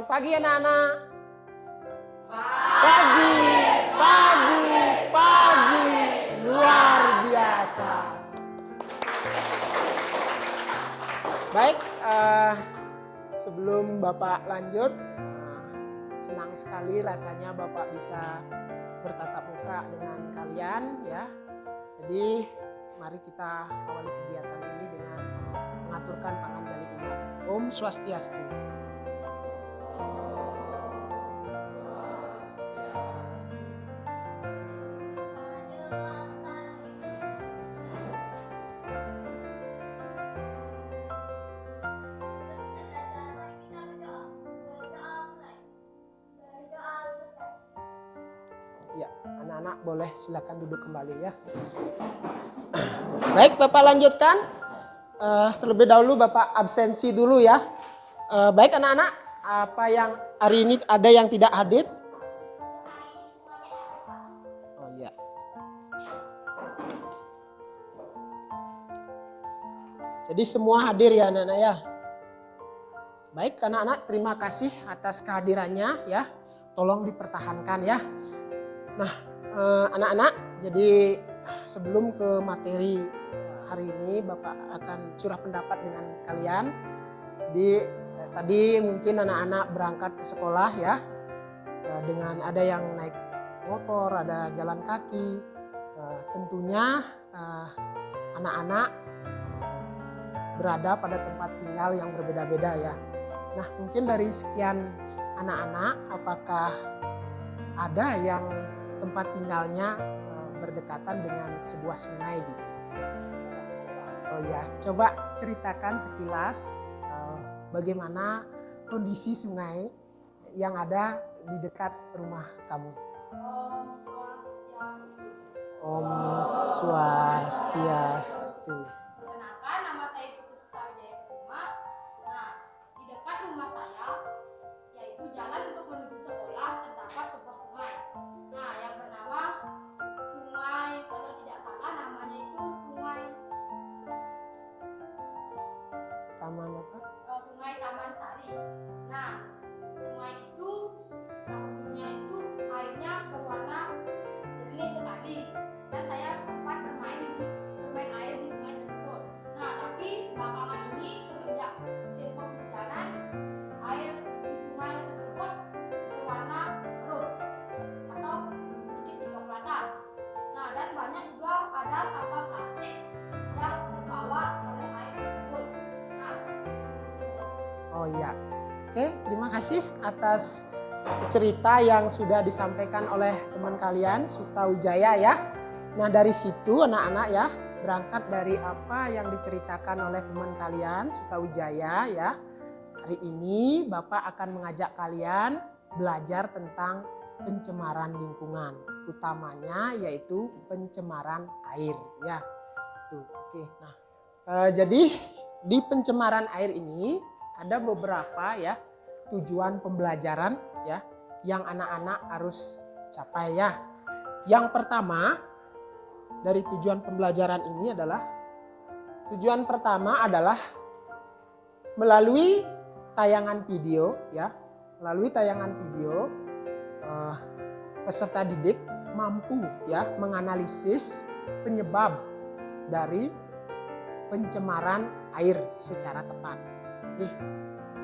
Selamat pagi anak-anak. Pagi, luar biasa. Baik, sebelum Bapak lanjut, senang sekali rasanya Bapak bisa bertatap muka dengan kalian ya. Jadi mari kita awali kegiatan ini dengan mengaturkan panganjali umat. Om Swastiastu. Ya, anak-anak boleh silakan duduk kembali ya. Baik, Bapak lanjutkan. Terlebih dahulu Bapak absensi dulu ya. Baik anak-anak, apa yang hari ini ada yang tidak hadir? Oh ya. Jadi semua hadir ya anak-anak ya. Baik anak-anak, terima kasih atas kehadirannya ya. Tolong dipertahankan ya. Nah, anak-anak, jadi sebelum ke materi hari ini Bapak akan curah pendapat dengan kalian. Jadi tadi mungkin anak-anak berangkat ke sekolah ya, dengan ada yang naik motor, ada jalan kaki. Tentunya anak-anak berada pada tempat tinggal yang berbeda-beda ya. Nah, mungkin dari sekian anak-anak, apakah ada yang tempat tinggalnya berdekatan dengan sebuah sungai gitu? Oh ya, coba ceritakan sekilas bagaimana kondisi sungai yang ada di dekat rumah kamu. Om Swastiastu. Perkenalkan, nama saya Putus Wijaya Kusuma. Nah, di dekat rumah saya yaitu jalan untuk menuju sekolah terdapat sebuah sungai. Nah, yang bernama Sungai, kalau tidak salah namanya itu Sungai Taman apa? Sungai Taman Sari. Nah, sungai itu dahulunya itu airnya berwarna jernih sekali dan saya sempat bermain air di sungai tersebut. Nah, tapi belakangan ini semenjak musim penghujanan, air di sungai tersebut berwarna keruh atau sedikit kecoklatan. Nah, dan banyak juga ada sampah plastik yang terbawa oleh air tersebut. Nah, Oh iya. Oke, terima kasih atas cerita yang sudah disampaikan oleh teman kalian, Suta Wijaya ya. Nah, dari situ anak-anak ya, berangkat dari apa yang diceritakan oleh teman kalian, Suta Wijaya ya. Hari ini Bapak akan mengajak kalian belajar tentang pencemaran lingkungan, utamanya yaitu pencemaran air ya. Tuh, oke. Nah, jadi di pencemaran air ini ada beberapa ya tujuan pembelajaran ya yang anak-anak harus capai ya. Yang pertama dari tujuan pembelajaran ini adalah melalui tayangan video ya, peserta didik mampu ya menganalisis penyebab dari pencemaran air secara tepat.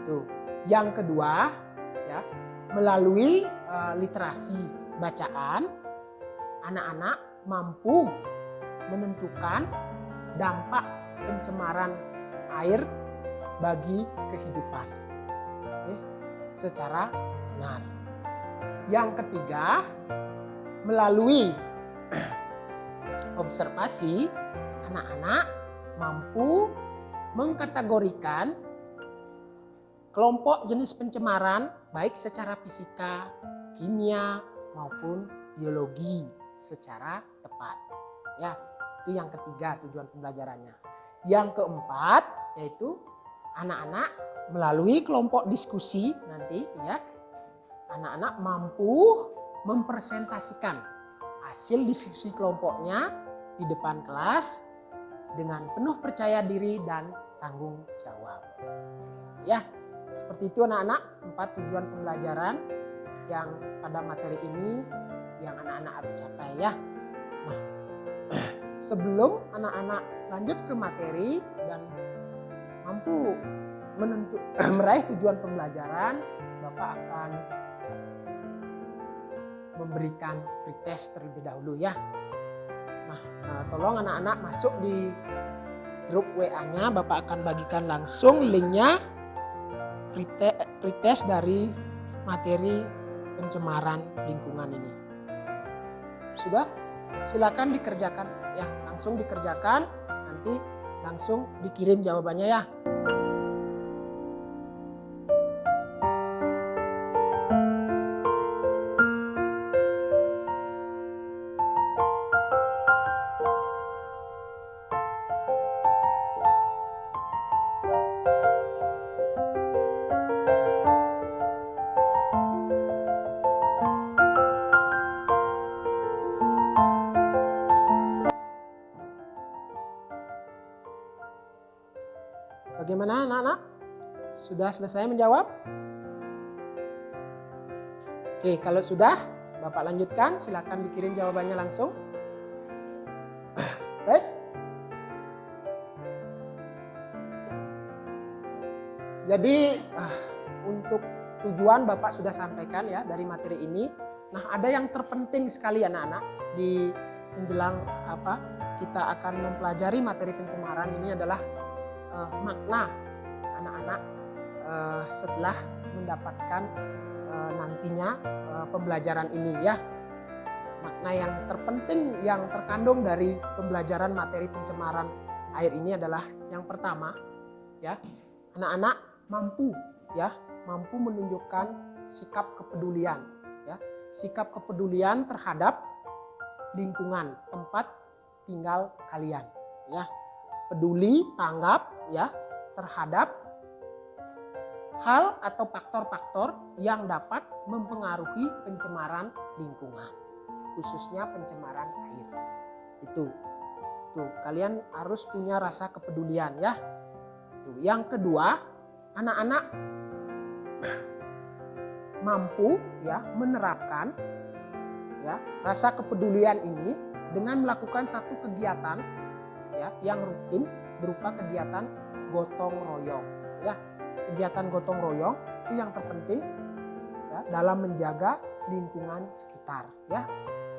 Tuh. Yang kedua ya, melalui literasi bacaan anak-anak mampu menentukan dampak pencemaran air bagi kehidupan secara benar. Yang ketiga, melalui observasi anak-anak mampu mengkategorikan kelompok jenis pencemaran baik secara fisika, kimia maupun biologi secara tepat. Ya, itu yang ketiga tujuan pembelajarannya. Yang keempat yaitu anak-anak melalui kelompok diskusi nanti ya, anak-anak mampu mempresentasikan hasil diskusi kelompoknya di depan kelas dengan penuh percaya diri dan tanggung jawab. Ya, seperti itu anak-anak 4 tujuan pembelajaran yang pada materi ini yang anak-anak harus capai ya. Nah, sebelum anak-anak lanjut ke materi dan mampu meraih tujuan pembelajaran, Bapak akan memberikan pretest terlebih dahulu ya. Nah, tolong anak-anak masuk di grup WA-nya, Bapak akan bagikan langsung linknya pretest dari materi pencemaran lingkungan ini. Sudah? Silakan dikerjakan ya, langsung dikerjakan, nanti langsung dikirim jawabannya ya. Bagaimana anak-anak? Sudah selesai menjawab? Oke, kalau sudah, Bapak lanjutkan. Silakan dikirim jawabannya langsung. Baik. Jadi untuk tujuan Bapak sudah sampaikan ya dari materi ini. Nah, ada yang terpenting sekali anak-anak di menjelang kita akan mempelajari materi pencemaran ini adalah makna anak-anak setelah mendapatkan nantinya pembelajaran ini ya. Makna yang terpenting yang terkandung dari pembelajaran materi pencemaran air ini adalah yang pertama ya, anak-anak mampu menunjukkan sikap kepedulian ya, sikap kepedulian terhadap lingkungan tempat tinggal kalian ya. Peduli, tanggap ya terhadap hal atau faktor-faktor yang dapat mempengaruhi pencemaran lingkungan, khususnya pencemaran air. Itu kalian harus punya rasa kepedulian ya. Yang kedua, anak-anak mampu ya menerapkan ya rasa kepedulian ini dengan melakukan satu kegiatan ya yang rutin berupa kegiatan gotong royong ya. Kegiatan gotong royong itu yang terpenting ya dalam menjaga lingkungan sekitar ya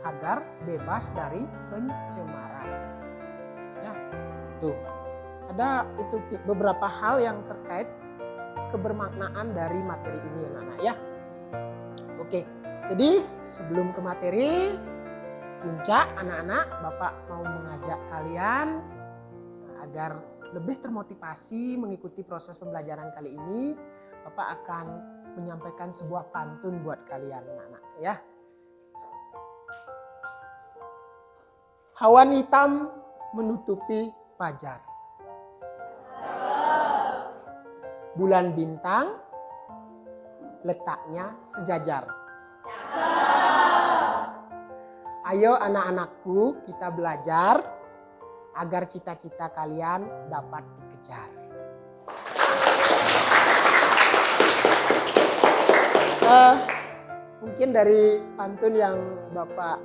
agar bebas dari pencemaran ya. Ada beberapa hal yang terkait kebermaknaan dari materi ini anak-anak ya. Oke, jadi sebelum ke materi puncak anak-anak, Bapak mau mengajak kalian agar lebih termotivasi mengikuti proses pembelajaran kali ini. Bapak akan menyampaikan sebuah pantun buat kalian anak-anak ya. Awan hitam menutupi fajar. Bulan bintang letaknya sejajar. Ayo anak-anakku kita belajar agar cita-cita kalian dapat dikejar. Mungkin dari pantun yang Bapak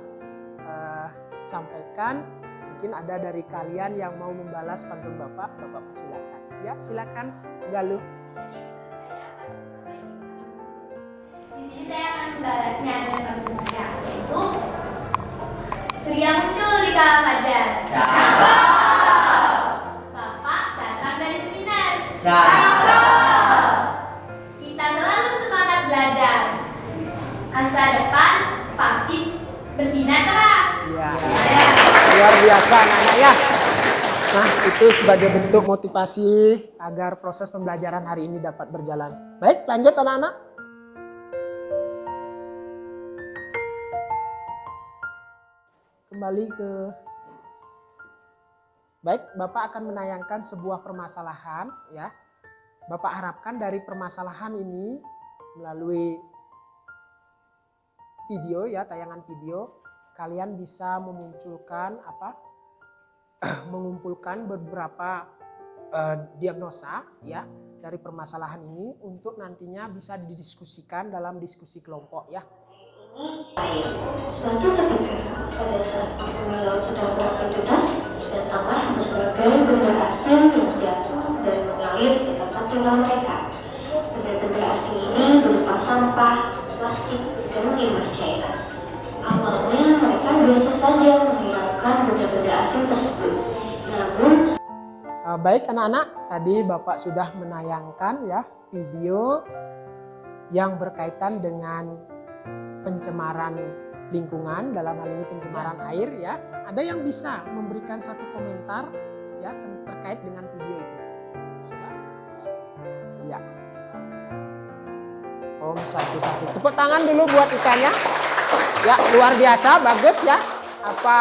sampaikan, mungkin ada dari kalian yang mau membalas pantun Bapak persilakan. Ya silakan Galuh. Di sini saya akan membalasnya dengan pantun saya, yaitu Surya muncul di kala fajar. Bapak datang dari seminar. Kita selalu semangat belajar. Masa depan pasti bersinar cerah. Ya. Luar biasa anak-anak ya. Nah itu sebagai bentuk motivasi agar proses pembelajaran hari ini dapat berjalan. Baik lanjut anak-anak. Kembali ke baik, Bapak akan menayangkan sebuah permasalahan ya. Bapak harapkan dari permasalahan ini melalui video ya, tayangan video, kalian bisa memunculkan mengumpulkan beberapa diagnosa ya dari permasalahan ini untuk nantinya bisa didiskusikan dalam diskusi kelompok ya. Suatu ketika pada saat penghuni laut sedang beraktivitas, datanglah berbagai benda asing yang jatuh dan mengalir di tempat tinggal mereka. Benda-benda asing ini berupa sampah, plastik, dan limbah cairan. Awalnya mereka biasa saja menghiraukan benda-benda asing tersebut. Namun Baik anak-anak, tadi Bapak sudah menayangkan ya video yang berkaitan dengan pencemaran lingkungan, dalam hal ini pencemaran air ya. Ada yang bisa memberikan satu komentar ya terkait dengan video itu? Coba. Iya. Om Sati. Tepuk tangan dulu buat ikannya. Ya, luar biasa, bagus ya. Apa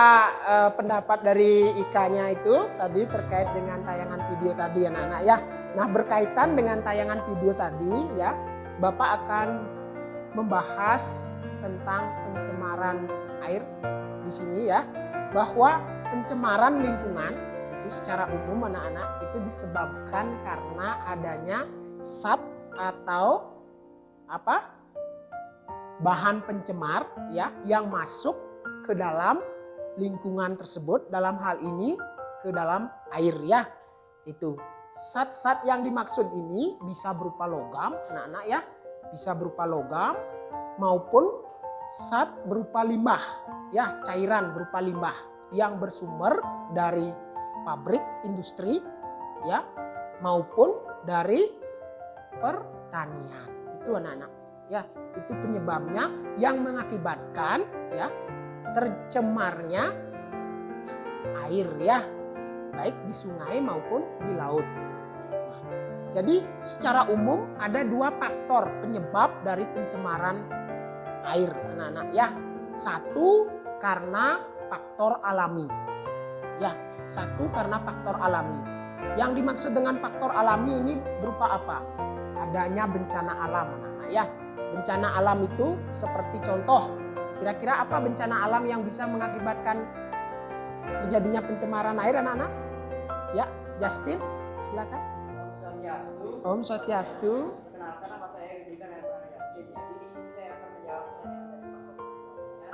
pendapat dari Ikanya itu tadi terkait dengan tayangan video tadi anak-anak ya. Nah, berkaitan dengan tayangan video tadi ya, Bapak akan membahas tentang pencemaran air di sini ya, bahwa pencemaran lingkungan itu secara umum anak-anak itu disebabkan karena adanya zat atau bahan pencemar ya yang masuk ke dalam lingkungan tersebut, dalam hal ini ke dalam air ya. Itu zat-zat yang dimaksud ini bisa berupa logam anak-anak ya, bisa berupa logam maupun zat berupa limbah ya, cairan berupa limbah yang bersumber dari pabrik industri ya maupun dari pertanian. Itu anak-anak ya, itu penyebabnya yang mengakibatkan ya tercemarnya air ya, baik di sungai maupun di laut. Nah, jadi secara umum ada dua faktor penyebab dari pencemaran air anak-anak ya. Satu karena faktor alami ya, satu karena faktor alami. Yang dimaksud dengan faktor alami ini berupa apa? Adanya bencana alam anak-anak ya. Bencana alam itu seperti contoh, kira-kira apa bencana alam yang bisa mengakibatkan terjadinya pencemaran air anak-anak? Ya, Justin, silakan. Om Swastiastu. Om Swastiastu. Perkenalkan nama saya Rudika Nirvana Yasin. Jadi di sini saya akan menjawab pertanyaan dari Bapak Presiden.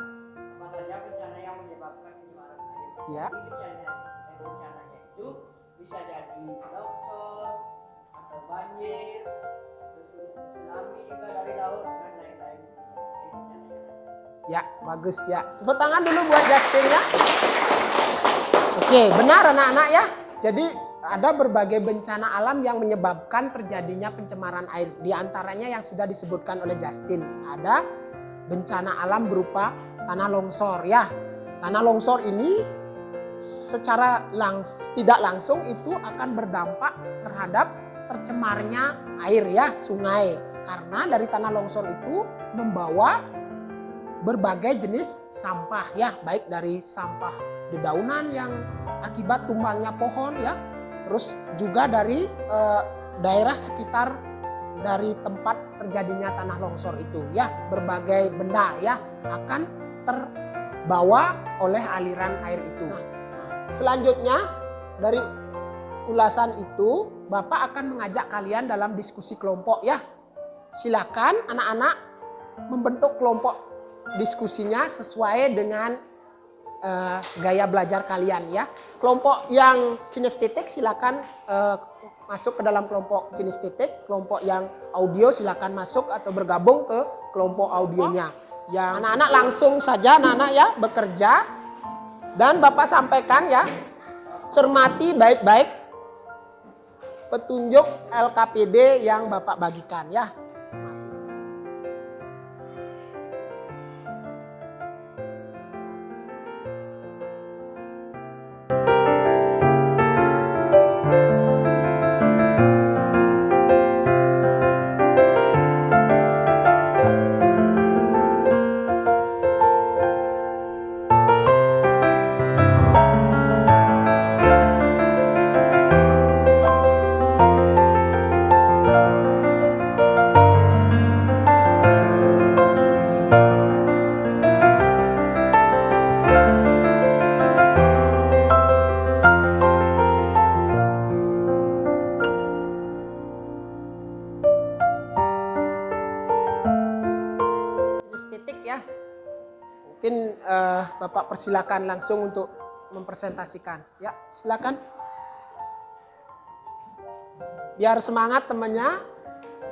Apa saja bencana yang menyebabkan pencemaran air? Ya. Jadi bencananya itu bisa jadi longsor atau banjir, terus tsunami juga dari laut dan lain-lain bencananya. Ya, bagus ya. Tepuk tangan dulu buat Justin ya. Oke, benar anak-anak ya. Jadi ada berbagai bencana alam yang menyebabkan terjadinya pencemaran air. Di antaranya yang sudah disebutkan oleh Justin. Ada bencana alam berupa tanah longsor ya. Tanah longsor ini secara tidak langsung itu akan berdampak terhadap tercemarnya air ya, sungai. Karena dari tanah longsor itu membawa berbagai jenis sampah ya, baik dari sampah dedaunan yang akibat tumbangnya pohon ya, terus juga dari daerah sekitar dari tempat terjadinya tanah longsor itu ya, berbagai benda ya akan terbawa oleh aliran air itu. Nah, selanjutnya dari ulasan itu Bapak akan mengajak kalian dalam diskusi kelompok ya. Silakan anak-anak membentuk kelompok diskusinya sesuai dengan gaya belajar kalian ya. Kelompok yang kinestetik silakan masuk ke dalam kelompok kinestetik. Kelompok yang audio silakan masuk atau bergabung ke kelompok audionya. Yang anak-anak langsung saja anak-anak ya bekerja. Dan Bapak sampaikan ya, cermati baik-baik petunjuk LKPD yang Bapak bagikan ya. Cermati. Bapak persilakan langsung untuk mempresentasikan. Ya, silakan. Biar semangat temannya,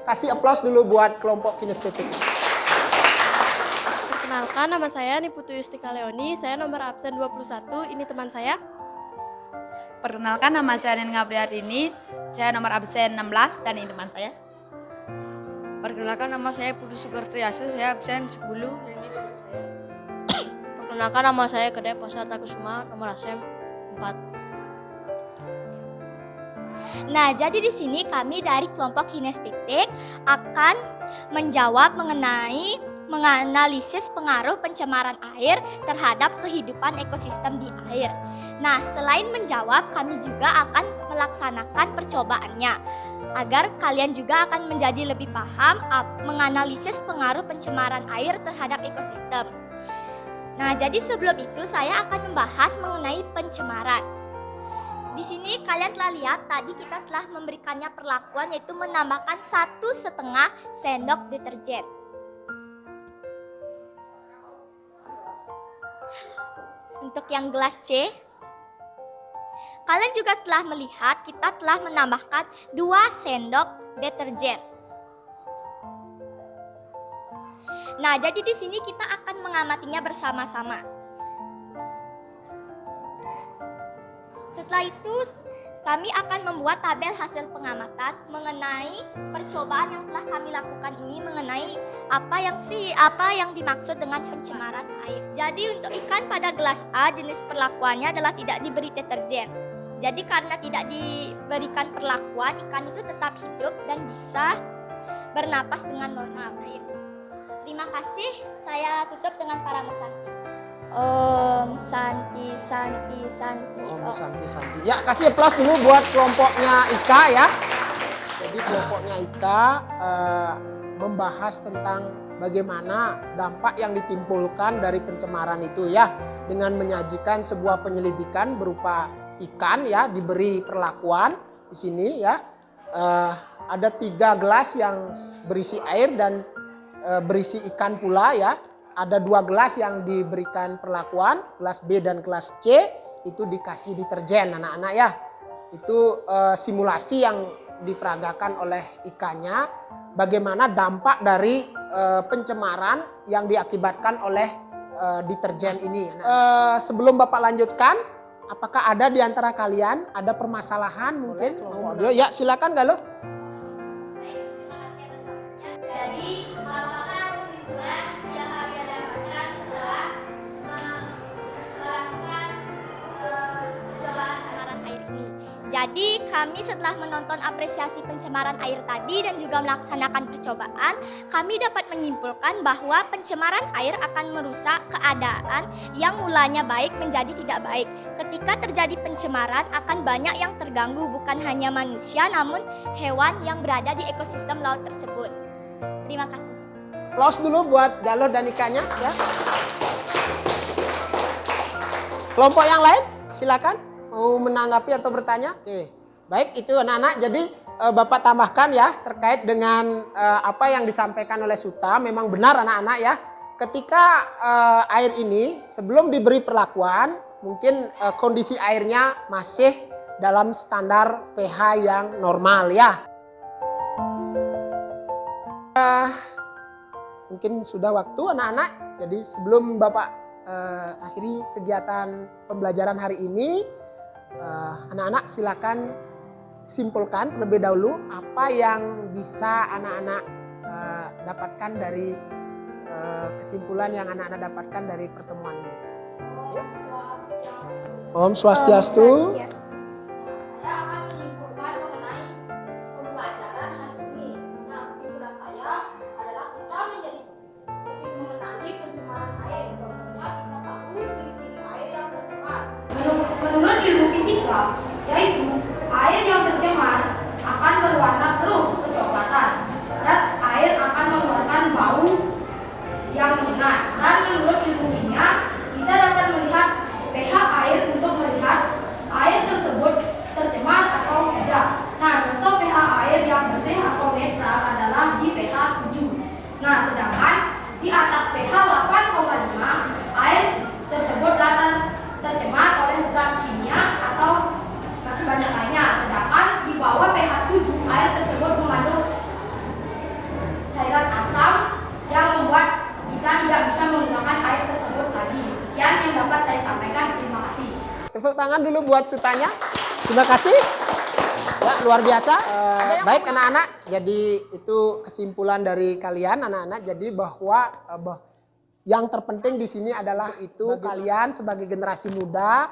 kasih aplaus dulu buat kelompok kinestetik. Perkenalkan, nama saya Niputu Yustika Leoni, saya nomor absen 21, ini teman saya. Perkenalkan, nama saya Nen Gabriarini, saya nomor absen 16 dan ini teman saya. Perkenalkan, nama saya Putu Sugor Triasa, saya absen 10 dan ini teman saya. Perkenalkan, nama saya Kedai Posar Takusuma, nomor absen 4. Nah, jadi di sini kami dari kelompok kinestetik akan menjawab menganalisis pengaruh pencemaran air terhadap kehidupan ekosistem di air. Nah, selain menjawab, kami juga akan melaksanakan percobaannya agar kalian juga akan menjadi lebih paham menganalisis pengaruh pencemaran air terhadap ekosistem. Nah, jadi sebelum itu saya akan membahas mengenai pencemaran. Di sini kalian telah lihat tadi kita telah memberikannya perlakuan yaitu menambahkan 1,5 sendok deterjen. Untuk yang gelas C, kalian juga telah melihat kita telah menambahkan 2 sendok deterjen. Nah, jadi di sini kita akan mengamatinya bersama-sama. Setelah itu, kami akan membuat tabel hasil pengamatan mengenai percobaan yang telah kami lakukan ini mengenai apa yang dimaksud dengan pencemaran air. Jadi untuk ikan pada gelas A, jenis perlakuannya adalah tidak diberi deterjen. Jadi karena tidak diberikan perlakuan, ikan itu tetap hidup dan bisa bernapas dengan normal air. Terima kasih, saya tutup dengan parama santi. Om Santi Santi Santi. Om Santi Santi. Ya, kasih aplaus dulu buat kelompoknya Ika ya. Jadi kelompoknya Ika membahas tentang bagaimana dampak yang ditimbulkan dari pencemaran itu ya, dengan menyajikan sebuah penyelidikan berupa ikan ya, diberi perlakuan di sini ya. Ada 3 gelas yang berisi air dan berisi ikan pula ya. Ada 2 gelas yang diberikan perlakuan, gelas B dan gelas C itu dikasih deterjen anak-anak ya. Itu simulasi yang diperagakan oleh ikannya, bagaimana dampak dari pencemaran yang diakibatkan oleh deterjen ini. Sebelum Bapak lanjutkan, apakah ada di antara kalian ada permasalahan mungkin? Ya, silakan Galuh. Jadi, apakah kesimpulan yang kalian dapatkan setelah melakukan percobaan pencemaran air ini? Jadi, kami setelah menonton apresiasi pencemaran air tadi dan juga melaksanakan percobaan, kami dapat menyimpulkan bahwa pencemaran air akan merusak keadaan yang mulanya baik menjadi tidak baik. Ketika terjadi pencemaran, akan banyak yang terganggu, bukan hanya manusia namun hewan yang berada di ekosistem laut tersebut. Terima kasih. Aplaus dulu buat Galuh dan Ikanya ya. Kelompok yang lain silakan mau menanggapi atau bertanya. Oke. Baik, itu anak-anak. Jadi Bapak tambahkan ya terkait dengan apa yang disampaikan oleh Suta. Memang benar anak-anak ya. Ketika air ini sebelum diberi perlakuan, mungkin kondisi airnya masih dalam standar pH yang normal ya. Mungkin sudah waktu anak-anak. Jadi sebelum Bapak akhiri kegiatan pembelajaran hari ini, anak-anak silakan simpulkan terlebih dahulu apa yang bisa anak-anak dapatkan dari kesimpulan yang anak-anak dapatkan dari pertemuan ini. Om Swastiastu. Saya akan menyimpulkan mengenai pembelajaran hari ini. Nah, kesimpulan saya adalah kita menjadi lebih mengenali pencemaran air. Contohnya kita tahu ciri-ciri air yang tercemar. Menurut ilmu fisika, yaitu air yang tercemar akan berwarna keruh kecoklatan dan air akan mengeluarkan bau yang menyengat. Dan menurut ilmu kimia, kita dapat melihat pH air untuk melihat air tersebut bahwa pH 7 air tersebut mengandung cairan asam yang membuat kita tidak bisa menggunakan air tersebut lagi. Sekian yang dapat saya sampaikan. Terima kasih. Tepuk tangan dulu buat Sutanya. Terima kasih. Ya, luar biasa. Baik anak-anak, jadi itu kesimpulan dari kalian anak-anak. Jadi bahwa yang terpenting di sini adalah itu kalian sebagai generasi muda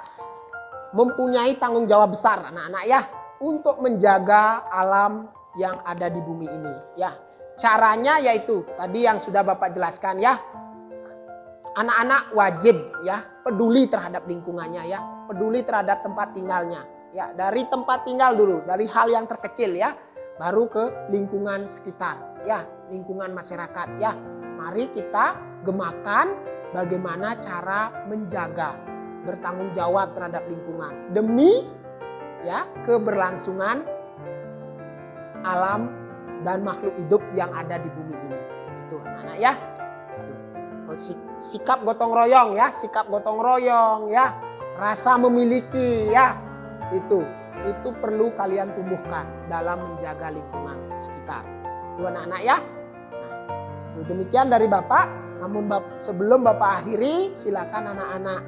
mempunyai tanggung jawab besar anak-anak ya untuk menjaga alam yang ada di bumi ini ya. Caranya yaitu tadi yang sudah Bapak jelaskan ya. Anak-anak wajib ya peduli terhadap lingkungannya ya, peduli terhadap tempat tinggalnya. Ya, dari tempat tinggal dulu, dari hal yang terkecil ya, baru ke lingkungan sekitar ya, lingkungan masyarakat ya. Mari kita gemakan bagaimana cara menjaga, bertanggung jawab terhadap lingkungan demi ya keberlangsungan alam dan makhluk hidup yang ada di bumi ini. Itu anak-anak ya. Itu. Sikap gotong royong ya, sikap gotong royong ya, rasa memiliki ya. Itu perlu kalian tumbuhkan dalam menjaga lingkungan sekitar. Itu anak-anak ya. Nah, itu demikian dari Bapak. Namun sebelum Bapak akhiri, silakan anak-anak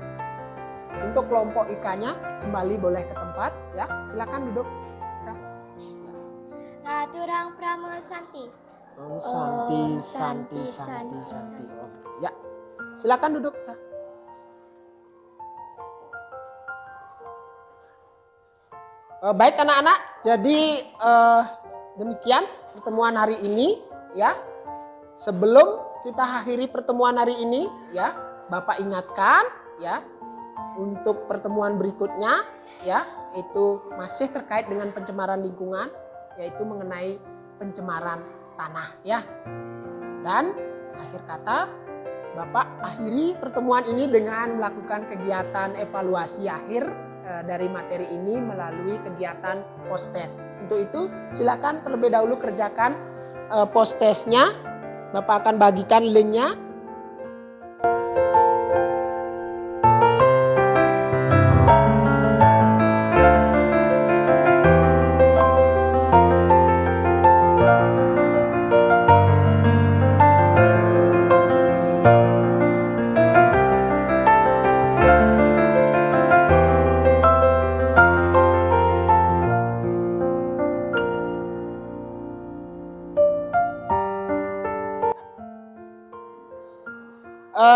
untuk kelompok IK-nya kembali boleh ke tempat ya. Silakan duduk. Ya. Ngaturang pramusanti. Om Santi, Santi, Santi, Santi. Om. Ya, silakan duduk ya. Baik anak-anak, jadi demikian pertemuan hari ini ya. Sebelum kita akhiri pertemuan hari ini ya, Bapak ingatkan ya untuk pertemuan berikutnya ya, itu masih terkait dengan pencemaran lingkungan, yaitu mengenai pencemaran tanah ya. Dan akhir kata Bapak akhiri pertemuan ini dengan melakukan kegiatan evaluasi akhir dari materi ini melalui kegiatan post-test. Untuk itu silakan terlebih dahulu kerjakan post-testnya. Bapak akan bagikan linknya.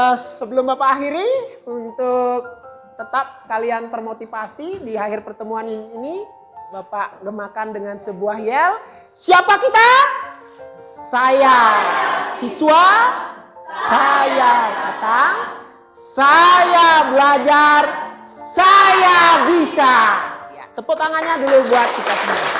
Sebelum Bapak akhiri, untuk tetap kalian termotivasi di akhir pertemuan ini, Bapak gemakan dengan sebuah yel. Siapa kita? Saya siswa, saya datang, saya belajar, saya bisa. Ya, tepuk tangannya dulu buat kita semua.